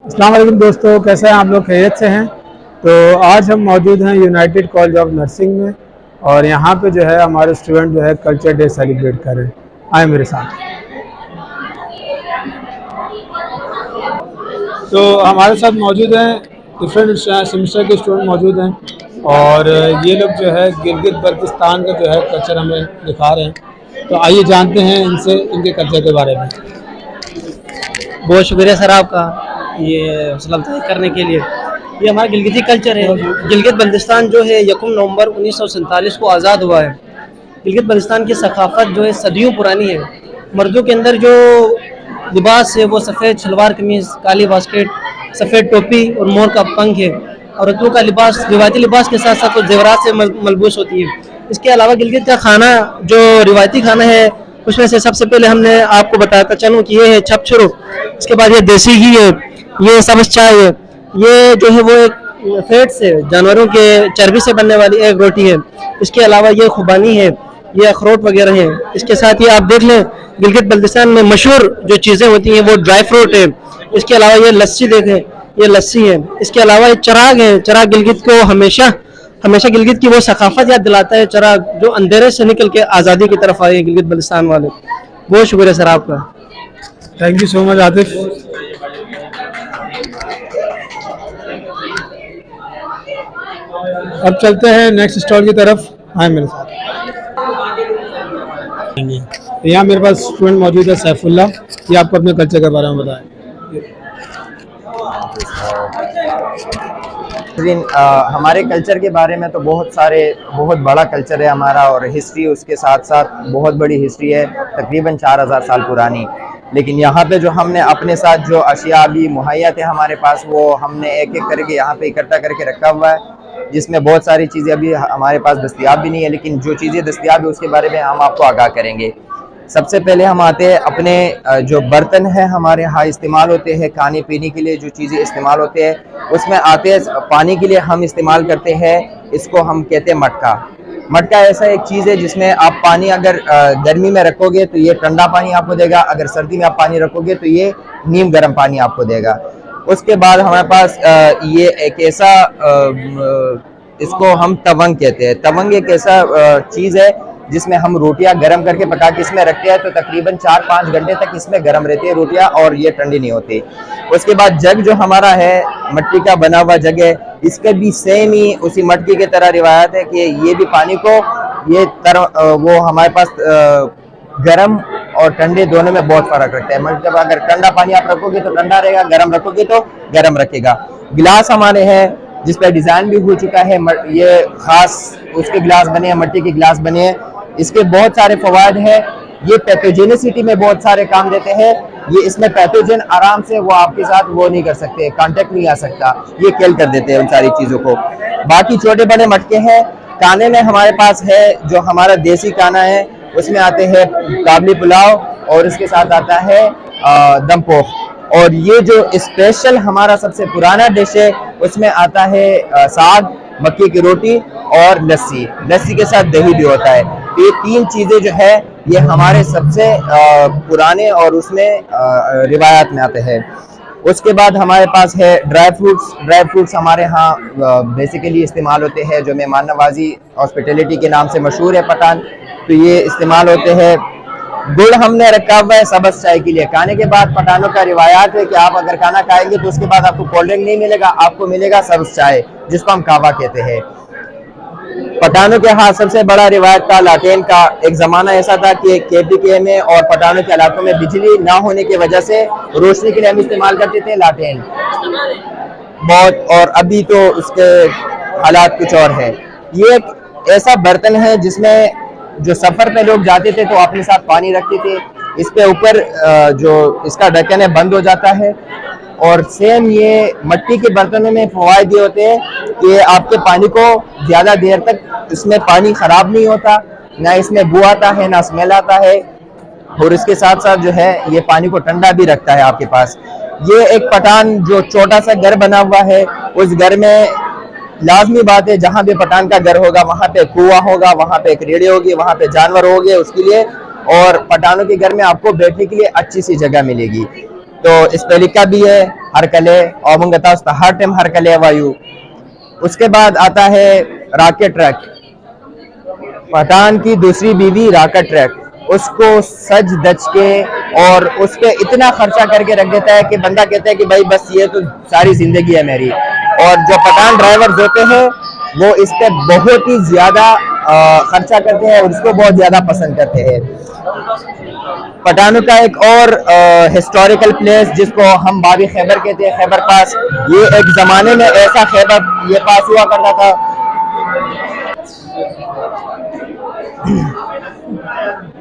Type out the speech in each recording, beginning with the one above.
अस्सलाम वालेकुम दोस्तों, कैसे हैं आप लोग? खैरियत से हैं? तो आज हम मौजूद हैं यूनाइटेड कॉलेज ऑफ नर्सिंग में और यहाँ पे जो है हमारे स्टूडेंट जो है कल्चर डे सेलिब्रेट कर रहे हैं। आए मेरे साथ। तो हमारे साथ मौजूद हैं डिफरेंट सेमेस्टर के स्टूडेंट मौजूद हैं और ये लोग जो है गिलगित बल्तिस्तान का जो है कल्चर हमें दिखा रहे हैं। तो आइए जानते हैं इनसे इनके कल्चर के बारे में। बहुत शुक्रिया सर आपका ये हौसला अफजाई करने के लिए। ये हमारा गिलगिती कल्चर है। गिलगित बल्तिस्तान जो है 1 नवंबर 1947 को आज़ाद हुआ है। गिलगित बल्तिस्तान की सकाफत जो है सदियों पुरानी है। मर्दों के अंदर जो लिबास है वो सफ़ेद शलवार कमीज़, काली बास्केट, सफ़ेद टोपी और मोर का पंख है। औरतों का लिबास रिवायती लिबास के साथ साथ वो जेवरात से मलबूस होती है। इसके अलावा गिलगित का खाना जो रिवायती खाना है उसमें से सबसे पहले हमने आपको बताया चलूँ कि ये है छप छुरू। इसके बाद ये देसी घी है, ये सब्ज़ चाय है, ये जो है वो एक फैट से जानवरों के चर्बी से बनने वाली एक रोटी है। इसके अलावा ये खुबानी है, ये अखरोट वगैरह हैं। इसके साथ ही आप देख लें गिलगित बल्तिस्तान में मशहूर जो चीज़ें होती हैं वो ड्राई फ्रूट है। इसके अलावा ये लस्सी देखें, ये लस्सी है। इसके अलावा ये चराग है। चराग गिलगित को हमेशा हमेशा गिलगित की वो सकाफत याद दिलाता है। चराग जो अंधेरे से निकल के आज़ादी की तरफ आए गिलगित बल्तिस्तान वाले। बहुत शुक्रिया सर आपका। Thank you so much Atif. अब चलते हैं नेक्स्ट स्टॉल की तरफ। आए मेरे साथ। यहाँ मेरे पास स्टूडेंट मौजूद है सैफुल्ला। ये आपको अपने कल्चर के बारे में बताएं। हमारे कल्चर के बारे में तो बहुत बड़ा कल्चर है हमारा और हिस्ट्री उसके साथ साथ बहुत बड़ी हिस्ट्री है, तकरीबन 4000 साल पुरानी। लेकिन यहाँ पे जो हमने अपने साथ जो अशिया भी मुहैया थे हमारे पास, वो हमने एक एक करके यहाँ पे इकट्ठा करके रखा हुआ है, जिसमें बहुत सारी चीज़ें अभी हमारे पास दस्तयाब भी नहीं है। लेकिन जो चीज़ें दस्तयाब है उसके बारे में हम आपको आगाह करेंगे। सबसे पहले हम आते हैं अपने जो बर्तन है हमारे यहाँ इस्तेमाल होते हैं खाने पीने के लिए, जो चीज़ें इस्तेमाल होते हैं उसमें आते हैं पानी के लिए हम इस्तेमाल करते हैं, इसको हम कहते हैं मटका। मटका ऐसा एक चीज़ है जिसमें आप पानी अगर गर्मी में रखोगे तो ये ठंडा पानी आपको देगा, अगर सर्दी में आप पानी रखोगे तो ये नीम गर्म पानी आपको देगा। उसके बाद हमारे पास ये एक ऐसा इसको हम तवंग कहते हैं। तवंग एक ऐसा चीज़ है जिसमें हम रोटियां गरम करके पका के इसमें रखते हैं, तो तकरीबन 4-5 घंटे तक इसमें गरम रहती है रोटियां और ये ठंडी नहीं होती। उसके बाद जग जो हमारा है मिट्टी का बना हुआ जग है, इसका भी सेम ही उसी मटकी की तरह रिवायत है कि ये भी पानी को वो हमारे पास गरम और ठंडे दोनों में बहुत फर्क रखता है। मतलब अगर ठंडा पानी आप रखोगे तो ठंडा रहेगा, गर्म रखोगे तो गर्म रखेगा। गिलास हमारे हैं जिस पर डिज़ाइन भी हो चुका है, ये खास उसके गिलास बने हैं, मिट्टी के गिलास बने हैं। इसके बहुत सारे फवायद हैं। ये पैथोजेनिसिटी में बहुत सारे काम देते हैं। ये इसमें पैथोजन आराम से वो आपके साथ वो नहीं कर सकते, कांटेक्ट नहीं आ सकता, ये किल कर देते हैं उन सारी चीज़ों को। बाकी छोटे बड़े मटके हैं। खाने में हमारे पास है जो हमारा देसी खाना है, उसमें आते हैं काबली पुलाव और इसके साथ आता है दम पोख। और ये जो स्पेशल हमारा सबसे पुराना डिश है उसमें आता है साग, मक्की की रोटी और लस्सी। लस्सी के साथ दही भी होता है। ये 3 चीज़ें जो है ये हमारे सबसे पुराने और उसमें रिवायात में आते हैं। उसके बाद हमारे पास है ड्राई फ्रूट्स। ड्राई फ्रूट्स हमारे यहाँ बेसिकली इस्तेमाल होते हैं, जो मेहमान नवाजी हॉस्पिटलिटी के नाम से मशहूर है पठान, तो ये इस्तेमाल होते हैं। गुड़ हमने रखा हुआ है सब्ज़ चाय के लिए। खाने के बाद पठानों का रिवायात है कि आप अगर खाना खाएंगे तो उसके बाद आपको कोल्ड ड्रिंक नहीं मिलेगा, आपको मिलेगा सब्ज़ चाय, जिसको हम कावा कहते हैं। पठानों के यहाँ सबसे बड़ा रिवायत था लाटेन का। एक ज़माना ऐसा था कि KPK में और पठानों के इलाकों में बिजली ना होने की वजह से रोशनी के लिए हम इस्तेमाल करते थे लाटेन बहुत, और अभी तो उसके हालात कुछ और है। ये एक ऐसा बर्तन है जिसमें जो सफ़र पे लोग जाते थे तो अपने साथ पानी रखते थे। इस पे ऊपर जो इसका ढक्कन है बंद हो जाता है। और सेम ये मिट्टी के बर्तनों में फ़वायद ये होते हैं कि आपके पानी को ज़्यादा देर तक इसमें पानी ख़राब नहीं होता, ना इसमें बू आता है ना स्मेल आता है, और इसके साथ साथ जो है ये पानी को ठंडा भी रखता है आपके पास। ये एक पठान जो छोटा सा घर बना हुआ है, उस घर में लाजमी बात है जहाँ भी पठान का घर होगा वहाँ पे कुआं होगा, वहाँ पे एक रेड़ी होगी, वहाँ पे जानवर होंगे उसके लिए, और पठानों के घर में आपको बैठने के लिए अच्छी सी जगह मिलेगी। तो स्पेलिका भी है हरकले और मंगता हर टाइम हरकले वायु। उसके बाद आता है रॉकेट ट्रैक, पठान की दूसरी बीवी रॉकेट ट्रैक, उसको सज धज के और उस पे इतना खर्चा करके रख देता है कि बंदा कहता है कि भाई बस ये तो सारी जिंदगी है मेरी। और जो पठान ड्राइवर्स होते हैं वो इस पे बहुत ही ज्यादा खर्चा करते हैं और इसको बहुत ज्यादा पसंद करते हैं। पठानों का एक और हिस्टोरिकल प्लेस जिसको हम बाबी खैबर कहते हैं, खैबर पास, ये एक जमाने में ऐसा खैबर ये पास हुआ करता था।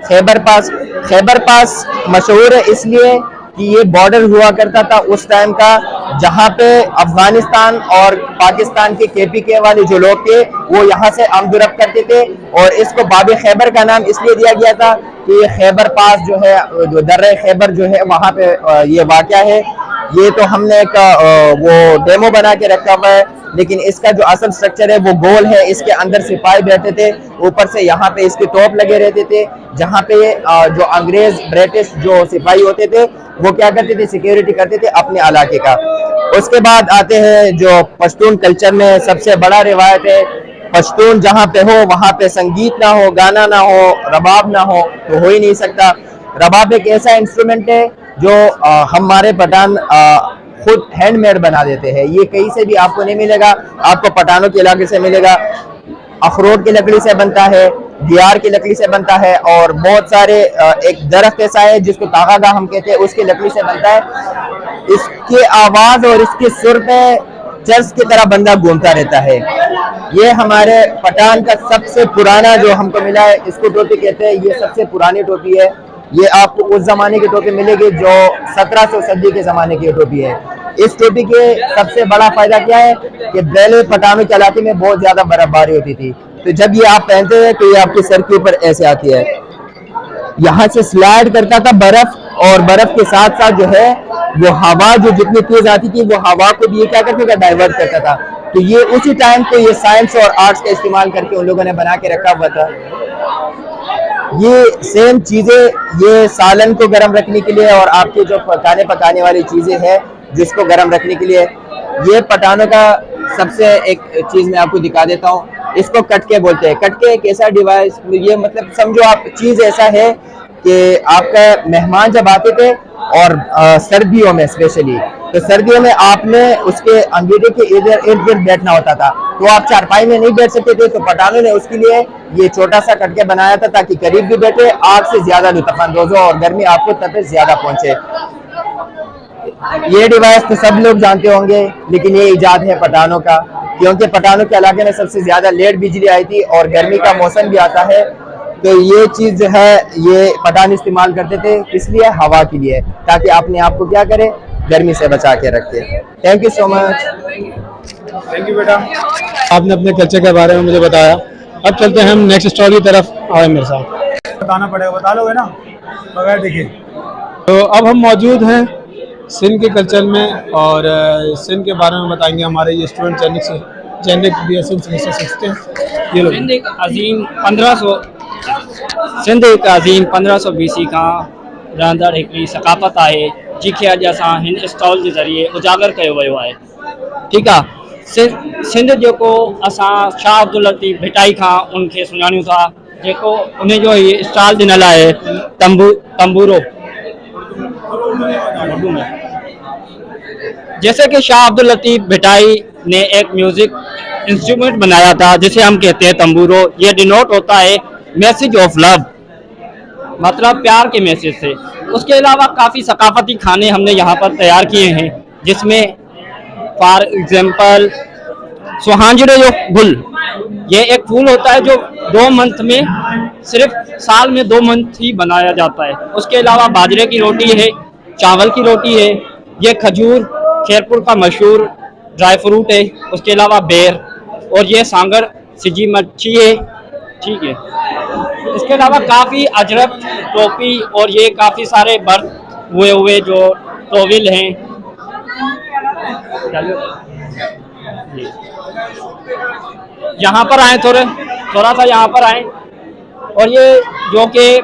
खैबर पास मशहूर है इसलिए कि ये बॉर्डर हुआ करता था उस टाइम का जहां पे अफगानिस्तान और पाकिस्तान के केपीके वाले जो लोग थे वो यहाँ से आमदुरफ्त करते थे और इसको बाबी खैबर का नाम इसलिए दिया गया था कि ये खैबर पास जो है, जो दर्रे खैबर जो है वहां पे ये वाक़या है। ये तो हमने एक वो डेमो बना के रखा हुआ है, लेकिन इसका जो असल स्ट्रक्चर है वो गोल है। इसके अंदर सिपाही बैठते थे, ऊपर से यहाँ पे इसके तोप लगे रहते थे, जहाँ पे जो अंग्रेज ब्रिटिश जो सिपाही होते थे वो क्या करते थे, सिक्योरिटी करते थे अपने इलाके का। उसके बाद आते हैं जो पश्तून कल्चर में सबसे बड़ा रिवायत है, पश्तून जहाँ पे हो वहाँ पे संगीत ना हो, गाना ना हो, रबाब ना हो तो हो ही नहीं सकता। रबाब एक ऐसा इंस्ट्रूमेंट है जो हमारे पठान खुद हैंडमेड बना देते हैं। ये कहीं से भी आपको नहीं मिलेगा, आपको पठानों के इलाके से मिलेगा। अखरोट की लकड़ी से बनता है, दियार की लकड़ी से बनता है और बहुत सारे एक दरख्त ऐसा है जिसको तागागा हम कहते हैं, उसकी लकड़ी से बनता है। इसकी आवाज और इसके सुर पे चर्च की तरह बंदा घूमता रहता है। ये हमारे पठान का सबसे पुराना जो हमको मिला है, इसको टोपी कहते हैं। ये सबसे पुरानी टोपी है। ये आपको उस जमाने की टोपी मिलेगी जो 1700 सदी के जमाने की टोपी है। इस टोपी के सबसे बड़ा फायदा क्या है कि पहले पठानों के इलाके में बहुत ज्यादा बर्फबारी होती थी, तो जब ये आप पहनते हैं तो ये आपके सर के ऊपर ऐसे आती है। यहाँ से स्लाइड करता था बर्फ और बर्फ के साथ साथ जो है वो हवा जो जितनी तेज आती थी वो हवा को भी ये क्या करता था, डाइवर्ट करता था। तो ये उसी टाइम पे ये साइंस और आर्ट्स का इस्तेमाल करके उन लोगों ने बना के रखा हुआ था। ये सेम चीजें ये सालन को गर्म रखने के लिए और आपके जो पकाने वाली चीजें हैं जिसको गर्म रखने के लिए, ये पठानों का सबसे एक चीज मैं आपको दिखा देता हूँ। इसको कटके बोलते हैं। कटके एक ऐसा डिवाइस, ये मतलब समझो आप चीज ऐसा है कि आपका मेहमान जब आते थे और सर्दियों में स्पेशली, तो सर्दियों में आपने उसके अंगीठे के इधर इर्द गिर्द बैठना होता था, तो आप चारपाई में नहीं बैठ सकते थे, तो पठानों ने उसके लिए ये छोटा सा कटके बनाया था ताकि करीब भी बैठे, आग से ज्यादा लुत्फानंदोज हो और गर्मी आपको तपिश ज्यादा पहुंचे। ये डिवाइस तो सब लोग जानते होंगे, लेकिन ये इजाद है पठानों का, क्योंकि पठानों के इलाके में सबसे ज्यादा लेट बिजली आई थी और गर्मी का मौसम भी आता है, तो ये चीज जो है ये पठान इस्तेमाल करते थे, इसलिए हवा के लिए, ताकि अपने आप को क्या करे, गर्मी से बचा के रखे। Thank you so much. Thank you बेटा, आपने अपने कल्चर के बारे में मुझे बताया। अब चलते हैं हम नेक्स्ट स्टॉल की तरफ। आए मेरे साथ, बताना पड़ेगा, बता लोगे ना बगैर देखे। तो अब हम मौजूद हैं सिंध के कल्चर में और सिंध के बारे में बताएंगे हमारे ये स्टूडेंट जैनिक BSc सेमेस्टर 6 के। ये लोग सिंध एक अज़ीम 1500 BC का रहंदड़ हिकिड़ी सकाफ़त आहे, जंहिंखे अॼु असां हिन स्टॉल के ज़रिए उजागर कयो वियो आहे। ठीकु आहे। सिंध जेको असां शाह अब्दुल लतीफ़ भिटाई खां उनखे सुञाणियूं था, जेको उनजो ही स्टॉल ॾिनल आहे तंबूरो। जैसे कि शाह अब्दुल लतीफ़ भिटाई ने एक म्यूजिक इंस्ट्रूमेंट बनाया था जिसे हम कहते हैं तंबूरो। ये डिनोट होता है मैसेज ऑफ लव, मतलब प्यार के मैसेज से। उसके अलावा काफ़ी सकाफती खाने हमने यहाँ पर तैयार किए हैं, जिसमें फॉर एग्जाम्पल सुहांजरे जो गुल, ये एक फूल होता है जो 2 मंथ में, सिर्फ साल में 2 मंथ ही बनाया जाता है। उसके अलावा बाजरे की रोटी है, चावल की रोटी है, ये खजूर खैरपुर का मशहूर ड्राई फ्रूट है। उसके अलावा बेर, और ये सांगर सिजी मच्छी है। ठीक है। इसके अलावा काफ़ी अजरक टोपी और ये काफ़ी सारे बर्त हुए जो टोविल हैं। यहाँ पर आए, थोड़ा सा यहाँ पर आए, और ये जो कि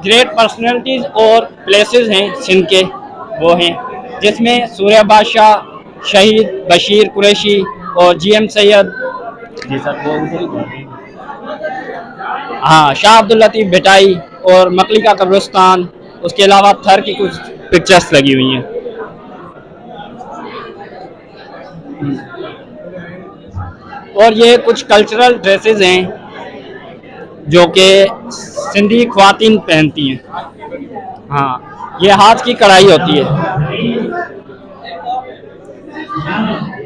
ग्रेट पर्सनैलिटीज़ और प्लेसेस हैं सिंध के, वो हैं जिसमें सूर्या बादशाह, शहीद बशीर कुरैशी और GM सैयद, जी सर वो हाँ, शाह अब्दुल लतीफ़ भिटाई और मकली का कब्रिस्तान, उसके अलावा थर की कुछ पिक्चर्स लगी हुई हैं। और ये कुछ कल्चरल ड्रेसेस हैं जो कि सिंधी ख्वातीन पहनती हैं। हाँ, ये हाथ की कढ़ाई होती है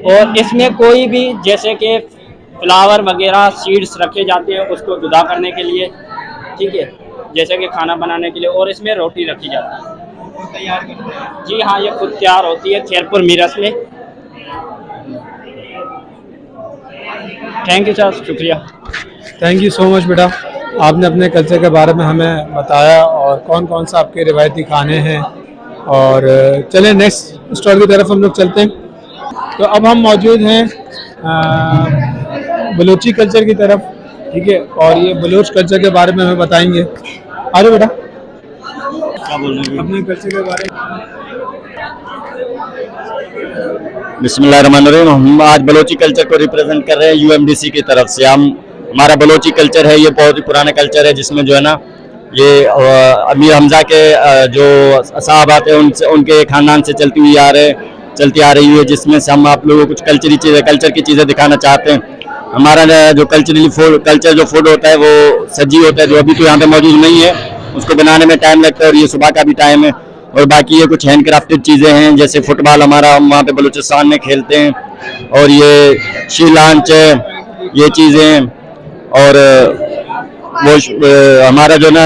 और इसमें कोई भी जैसे कि फ्लावर वगैरह सीड्स रखे जाते हैं उसको जुदा करने के लिए, ठीक है, जैसे कि खाना बनाने के लिए, और इसमें रोटी रखी जाती है। तैयार करते हैं जी हाँ, ये खुद तैयार होती है खैरपुर मीरस में। थैंक यू सर, शुक्रिया। थैंक यू सो मच बेटा, आपने अपने कल्चर के बारे में हमें बताया और कौन कौन सा आपके रिवायती खाने हैं। और चलें नेक्स्ट स्टॉल की तरफ हम लोग चलते हैं। तो अब हम मौजूद हैं बलोची कल्चर की तरफ, ठीक है, और ये बलोच कल्चर के बारे में हमें बताएंगे। आ जाओ बेटा, क्या बोल रहे हैं अपने कल्चर के बारे में। बिस्मिल्लाहिर्रहमानिर्रहीम। हम आज बलोची कल्चर को रिप्रेजेंट कर रहे हैं UMDC की तरफ से। हमारा बलोची कल्चर है, ये बहुत ही पुराना कल्चर है, जिसमें जो है ना ये अमीर हमजा के जो साहब आते हैं उनसे, उनके खानदान से चलती आ रही है, जिसमें से हम आप लोगों को कुछ कल्चर की चीज़ें दिखाना चाहते हैं। हमारा जो कल्चर जो फूड होता है वो सब्जी होता है, जो अभी तो यहाँ पे मौजूद नहीं है, उसको बनाने में टाइम लगता है और ये सुबह का भी टाइम है। और बाकी ये कुछ हैंड क्राफ्टेड चीज़ें हैं, जैसे फुटबॉल हमारा हम वहाँ पे बलूचिस्तान में खेलते हैं, और ये शीलांच है, ये चीज़ें। और वो हमारा जो ना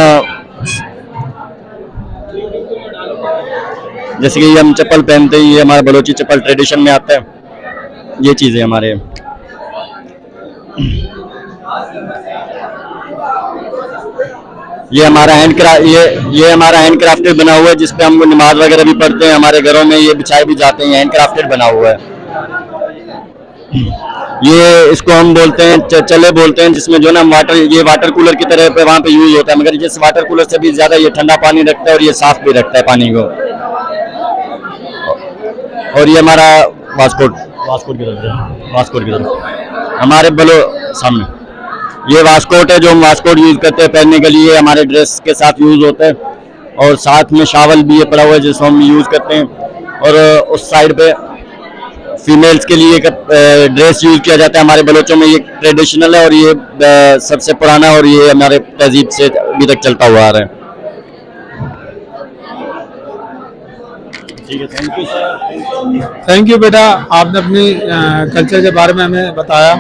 जैसे कि हम चप्पल पहनते हैं, ये हमारा बलोची चप्पल ट्रेडिशन में आता है, ये चीज़ें हमारे। ये हमारा हमारा हैंड क्राफ्टेड बना हुआ है, जिसपे हम नमाज वगैरह भी पढ़ते हैं, हमारे घरों में ये बिछाए भी जाते हैं, हैंड क्राफ्टेड बना हुआ है। ये इसको हम बोलते हैं चले बोलते हैं, जिसमें जो ना ये वाटर कूलर की तरह पे वहाँ पे यूज होता है, मगर जिस वाटर कूलर से भी ज्यादा ये ठंडा पानी रखता है और ये साफ भी रखता है पानी को। और ये हमारा वास्कोट की तरफ हमारे सामने ये वास्कोट है, जो हम वास्कोट यूज करते हैं पहनने के लिए, हमारे ड्रेस के साथ यूज होता है। और साथ में शावल भी ये पड़ा हुआ है, जिसको हम यूज करते हैं। और उस साइड पे फीमेल्स के लिए ड्रेस यूज किया जाता है हमारे बलोचों में, ये ट्रेडिशनल है और ये सबसे पुराना, और ये हमारे तहजीब से अभी तक चलता हुआ आ रहा है। ठीक है, thank you sir. Thank you बेटा, आपने अपनी कल्चर के बारे में हमें बताया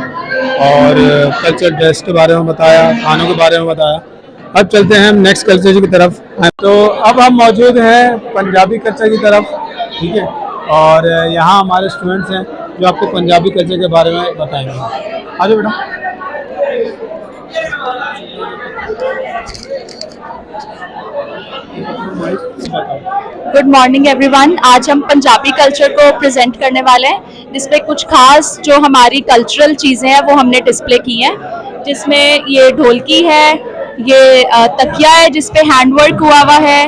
और कल्चर ड्रेस के बारे में बताया, खानों के बारे में बताया। अब चलते हैं हम नेक्स्ट कल्चर की तरफ। तो अब हम मौजूद हैं पंजाबी कल्चर की तरफ, ठीक है, और यहाँ हमारे स्टूडेंट्स हैं जो आपको पंजाबी कल्चर के बारे में बताएंगे। आ जाओ बेटा। Good morning everyone. आज हम पंजाबी कल्चर को प्रेजेंट करने वाले हैं, जिसमें कुछ खास जो हमारी कल्चरल चीज़ें हैं वो हमने डिस्प्ले की हैं, जिसमें ये ढोलकी है, ये तकिया है जिसपे हैंडवर्क हुआ है,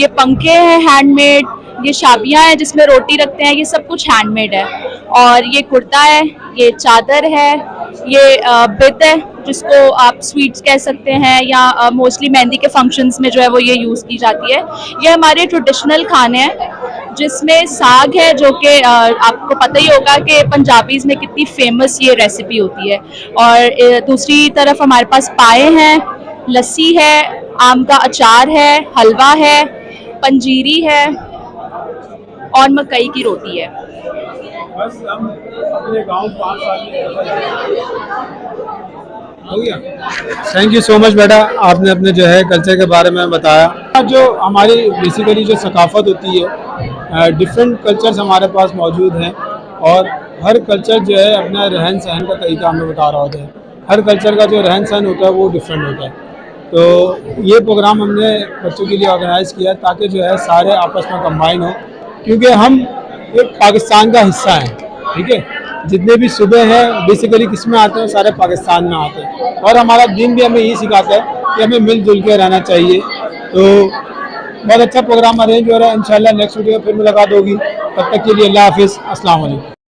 ये पंखे हैं हैंडमेड, ये शाबियाँ हैं जिसमें रोटी रखते हैं, ये सब कुछ हैंडमेड है। और ये कुर्ता है, ये चादर है, ये बित है जिसको आप स्वीट्स कह सकते हैं, या मोस्टली मेहंदी के फंक्शंस में जो है वो ये यूज़ की जाती है। ये हमारे ट्रेडिशनल खाने हैं, जिसमें साग है, जो कि आपको पता ही होगा कि पंजाबीज़ में कितनी फेमस ये रेसिपी होती है। और दूसरी तरफ हमारे पास पाए हैं, लस्सी है, आम का अचार है, हलवा है, पंजीरी है और मकई की रोटी है। बस हम अपने गांव 5 साल हो गया। थैंक यू सो मच बेटा, आपने अपने जो है कल्चर के बारे में बताया। जो हमारी बेसिकली जो सकाफत होती है, डिफरेंट कल्चर्स हमारे पास मौजूद हैं और हर कल्चर जो है अपना रहन सहन का तरीका हमें बता रहा होता है। हर कल्चर का जो रहन सहन होता है वो डिफरेंट होता है। तो ये प्रोग्राम हमने बच्चों के लिए ऑर्गेनाइज़ किया ताकि जो है सारे आपस में कंबाइन हो, क्योंकि हम एक पाकिस्तान का हिस्सा हैं, ठीक है। जितने भी सूबे हैं बेसिकली किस में आते हैं, सारे पाकिस्तान में आते हैं। और हमारा दीन भी हमें यही सिखाता है कि हमें मिलजुल के रहना चाहिए। तो बहुत अच्छा प्रोग्राम अरेंज हो रहा है। इंशाल्लाह नेक्स्ट वीडियो फिर मुलाकात होगी। तब तक के लिए अल्लाह हाफिज़, अस्सलाम वालेकुम।